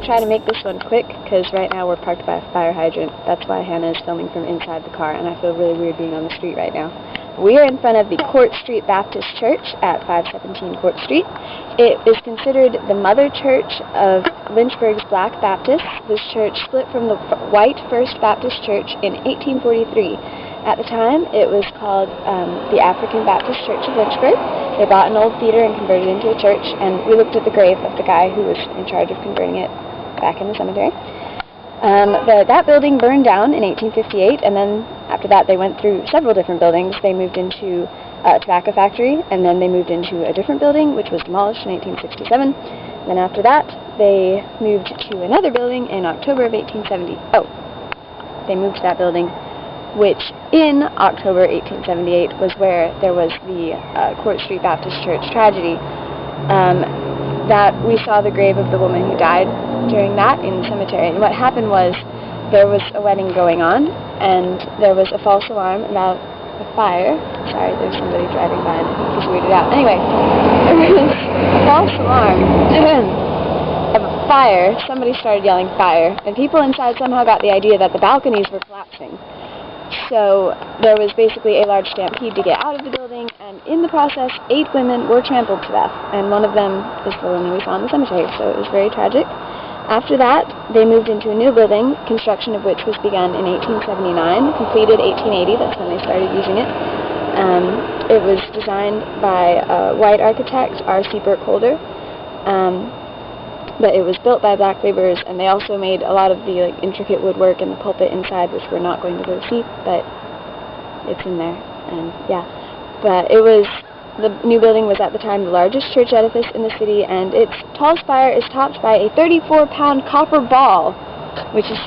going to try to make this one quick, because right now we're parked by a fire hydrant. That's why Hannah is filming from inside the car, and I feel really weird being on the street right now. We are in front of the Court Street Baptist Church at 517 Court Street. It is considered the mother church of Lynchburg's Black Baptists. This church split from the white First Baptist Church in 1843. At the time, it was called the African Baptist Church of Lynchburg. They bought an old theater and converted it into a church, and we looked at the grave of the guy who was in charge of converting it back in the cemetery. That building burned down in 1858, and then after that they went through several different buildings. They moved into a tobacco factory, and then they moved into a different building, which was demolished in 1867. Then after that, they moved to another building in October of 1870. Oh, they moved to that building, which in October 1878 was where there was the Court Street Baptist Church tragedy. That we saw the grave of the woman who died during that in the cemetery. And what happened was there was a wedding going on, and there was a false alarm about a fire. Sorry, there's somebody driving by and I think he's weirded out. Anyway, there was a false alarm of a fire. Somebody started yelling fire, and people inside somehow got the idea that the balconies were collapsing. So there was basically a large stampede to get out of the building, and in the process, 8 women were trampled to death, and one of them is the woman we saw in the cemetery, so it was very tragic. After that, they moved into a new building, construction of which was begun in 1879, completed 1880, that's when they started using it. It was designed by a white architect, R.C. Burkholder, but it was built by black laborers, and they also made a lot of the intricate woodwork and the pulpit inside, which we're not going to go see, but it's in there, and yeah. But it was, the new building was at the time the largest church edifice in the city, and its tall spire is topped by a 34-pound copper ball, which is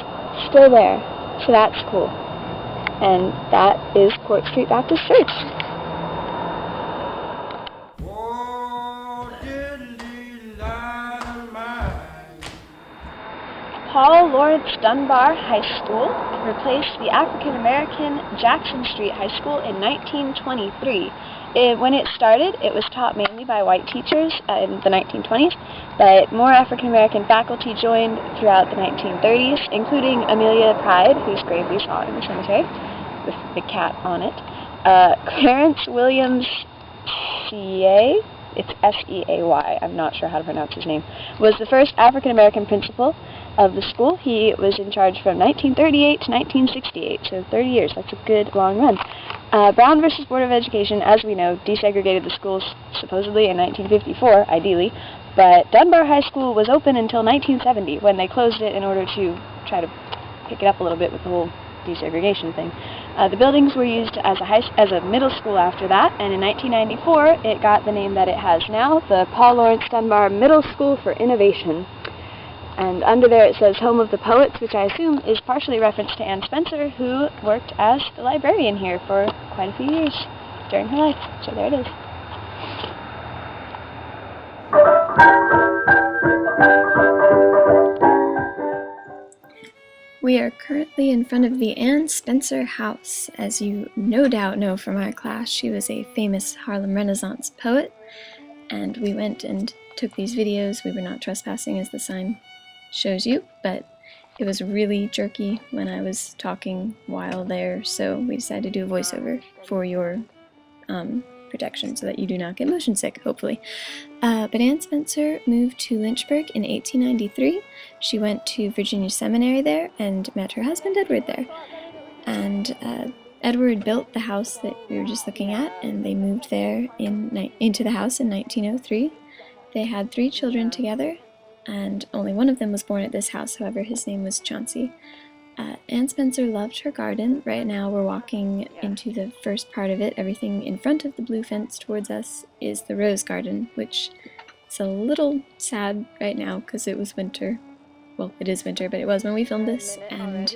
still there, so that's cool. And that is Court Street Baptist Church. Paul Lawrence Dunbar High School replaced the African-American Jackson Street High School in 1923. When it started, it was taught mainly by white teachers in the 1920s, but more African-American faculty joined throughout the 1930s, including Amelia Pride, whose grave we saw in the cemetery, with the cat on it. Clarence Williams Seay, it's S-E-A-Y, I'm not sure how to pronounce his name, was the first African-American principal of the school. He was in charge from 1938 to 1968, so 30 years. That's a good long run. Brown versus Board of Education, as we know, desegregated the schools supposedly in 1954, ideally, but Dunbar High School was open until 1970, when they closed it in order to try to pick it up a little bit with the whole desegregation thing. The buildings were used as a middle school after that, and in 1994 it got the name that it has now, the Paul Lawrence Dunbar Middle School for Innovation. And under there it says Home of the Poets, which I assume is partially reference to Anne Spencer, who worked as the librarian here for quite a few years during her life. So there it is. We are currently in front of the Anne Spencer House. As you no doubt know from our class, she was a famous Harlem Renaissance poet, and we went and took these videos. We were not trespassing, as the sign shows you, but it was really jerky when I was talking while there, so we decided to do a voiceover for your protection so that you do not get motion sick, hopefully. But Anne Spencer moved to Lynchburg in 1893. She went to Virginia Seminary there and met her husband Edward there. And Edward built the house that we were just looking at, and they moved there into the house in 1903. They had 3 children together, and only one of them was born at this house. However, his name was Chauncey. Anne Spencer loved her garden. Right now we're walking into the first part of it. Everything in front of the blue fence towards us is the rose garden, which is a little sad right now because it was winter. Well, it is winter, but it was when we filmed this, but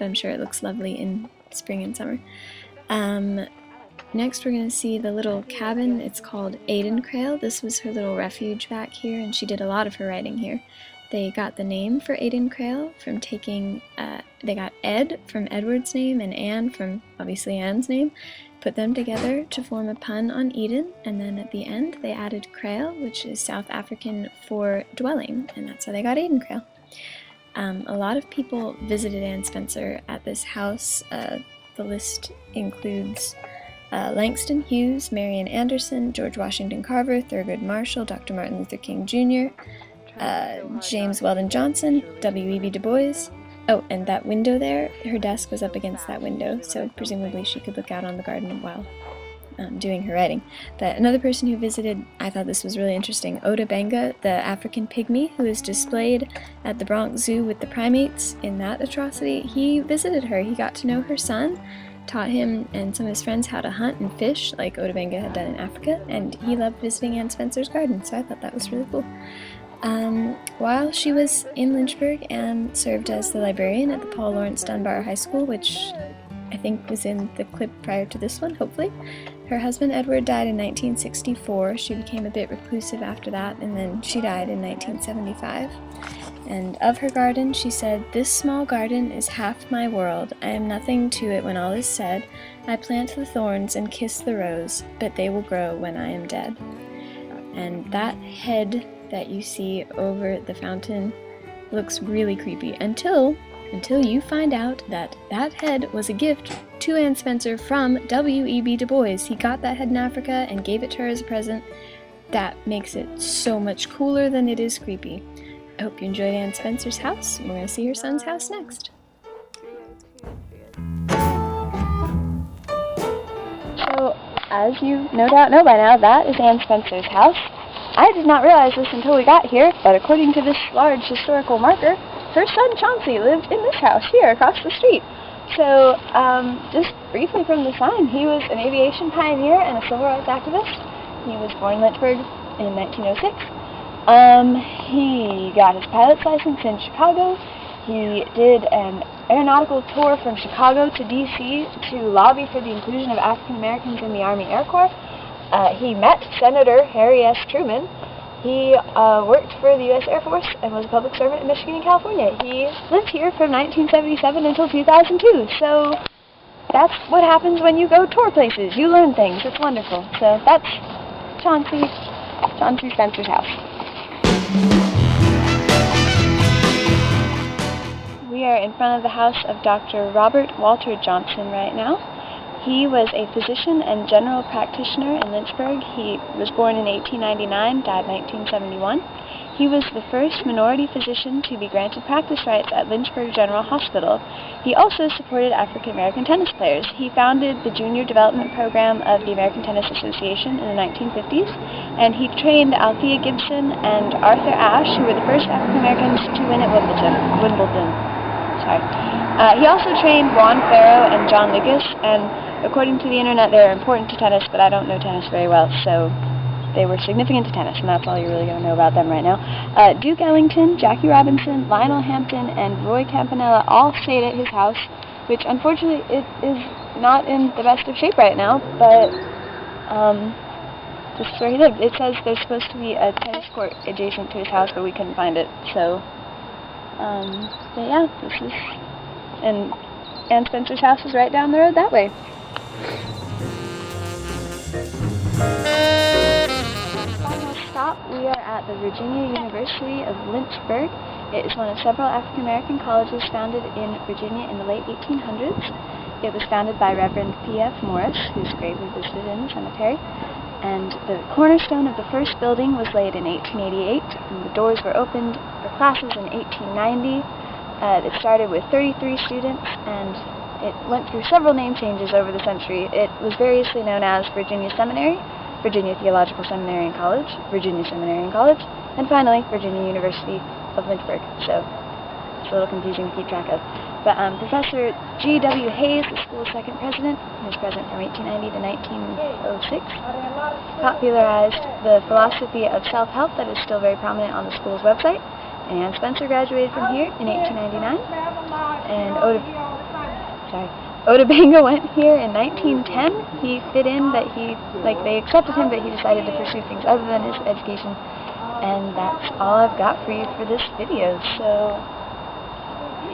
I'm sure it looks lovely in spring and summer. Next we're going to see the little cabin. It's called Aidencrail. This was her little refuge back here, and she did a lot of her writing here. They got the name for Aidencrail from they got Ed from Edward's name and Anne from, obviously, Anne's name, put them together to form a pun on Eden, and then at the end they added Crail, which is South African for dwelling, and that's how they got Aidencrail. A lot of people visited Anne Spencer at this house. The list includes Langston Hughes, Marian Anderson, George Washington Carver, Thurgood Marshall, Dr. Martin Luther King Jr., James Weldon Johnson, W.E.B. Du Bois. Oh, and that window there, her desk was up against that window, so presumably she could look out on the garden while doing her writing. But another person who visited, I thought this was really interesting, Oda Benga, the African pygmy who is displayed at the Bronx Zoo with the primates in that atrocity. He visited her. He got to know her son, taught him and some of his friends how to hunt and fish, like Oda Benga had done in Africa, and he loved visiting Anne Spencer's garden, so I thought that was really cool. While she was in Lynchburg, Anne served as the librarian at the Paul Laurence Dunbar High School, which I think was in the clip prior to this one, hopefully. Her husband Edward died in 1964. She became a bit reclusive after that, and then she died in 1975. And of her garden, she said, "This small garden is half my world. I am nothing to it when all is said. I plant the thorns and kiss the rose, but they will grow when I am dead." And that head that you see over the fountain looks really creepy until you find out that that head was a gift to Anne Spencer from W.E.B. Du Bois. He got that head in Africa and gave it to her as a present. That makes it so much cooler than it is creepy. I hope you enjoyed Anne Spencer's house. We're going to see her son's house next. So, as you no doubt know by now, that is Anne Spencer's house. I did not realize this until we got here, but according to this large historical marker, her son Chauncey lived in this house here across the street. So, just briefly from the sign, he was an aviation pioneer and a civil rights activist. He was born in Lynchburg in 1906. He got his pilot's license in Chicago. He did an aeronautical tour from Chicago to D.C. to lobby for the inclusion of African Americans in the Army Air Corps. He met Senator Harry S. Truman. He worked for the U.S. Air Force and was a public servant in Michigan and California. He lived here from 1977 until 2002. So that's what happens when you go tour places. You learn things. It's wonderful. So that's Chauncey Spencer's house. We are in front of the house of Dr. Robert Walter Johnson right now. He was a physician and general practitioner in Lynchburg. He was born in 1899, died 1971. He was the first minority physician to be granted practice rights at Lynchburg General Hospital. He also supported African American tennis players. He founded the Junior Development Program of the American Tennis Association in the 1950s, and he trained Althea Gibson and Arthur Ashe, who were the first African Americans to win at Wimbledon. He also trained Juan Farrow and John Lucas, and according to the internet, they are important to tennis, but I don't know tennis very well, so they were significant to tennis, and that's all you're really going to know about them right now. Duke Ellington, Jackie Robinson, Lionel Hampton, and Roy Campanella all stayed at his house, which unfortunately it is not in the best of shape right now, but this is where he lived. It says there's supposed to be a tennis court adjacent to his house, but we couldn't find it, so, but yeah, this is, and Anne Spencer's house is right down the road that way. Final stop, we are at the Virginia University of Lynchburg. It is one of several African American colleges founded in Virginia in the late 1800s. It was founded by Reverend P.F. Morris, whose grave we visited in the cemetery. And the cornerstone of the first building was laid in 1888, and the doors were opened for classes in 1890. It started with 33 students, and it went through several name changes over the century. It was variously known as Virginia Seminary, Virginia Theological Seminary and College, Virginia Seminary and College, and finally, Virginia University of Lynchburg. So it's a little confusing to keep track of. But Professor G.W. Hayes, the school's second president, who was president from 1890 to 1906, popularized the philosophy of self-help that is still very prominent on the school's website. And Spencer graduated from here in 1899, and Oda Benga went here in 1910. He fit in, but they accepted him, but he decided to pursue things other than his education. And that's all I've got for you for this video. So,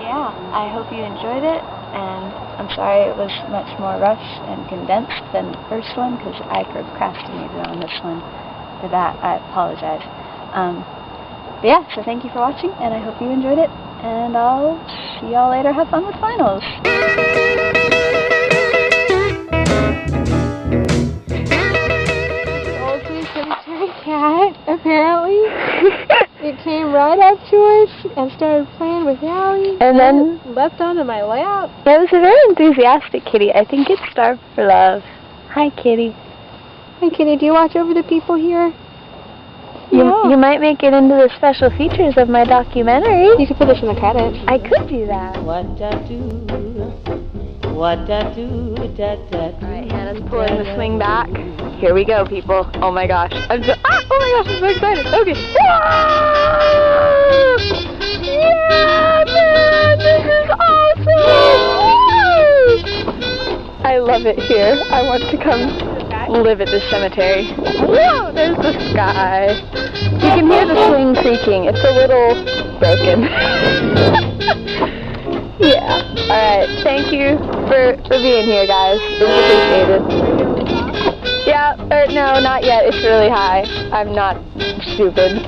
yeah, I hope you enjoyed it, and I'm sorry it was much more rushed and condensed than the first one, because I procrastinated on this one. For that, I apologize. But yeah, so thank you for watching, and I hope you enjoyed it, and I'll see y'all later. Have fun with finals. Old cemetery cat, apparently. It came right up to us and started playing with Allie. And then leapt onto my lap. Yeah, it was a very enthusiastic kitty. I think it's starved for love. Hi, kitty. Hey, kitty, do you watch over the people here? You might make it into the special features of my documentary. You could put this in the credits. I could do that. What da do? What da do? Da da do. Alright, Hannah's pulling the swing back. Here we go, people. Oh my gosh. Oh my gosh, I'm so excited. Okay. Yeah, man, this is awesome! I love it here. I want to come live at this cemetery. Whoa, there's the sky. You can hear the swing creaking. It's a little broken. Yeah. Alright, thank you for being here, guys. It's appreciated. Yeah, no, not yet. It's really high. I'm not stupid.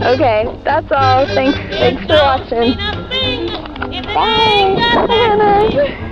Okay, that's all. Thanks for watching. Bye. Hannah.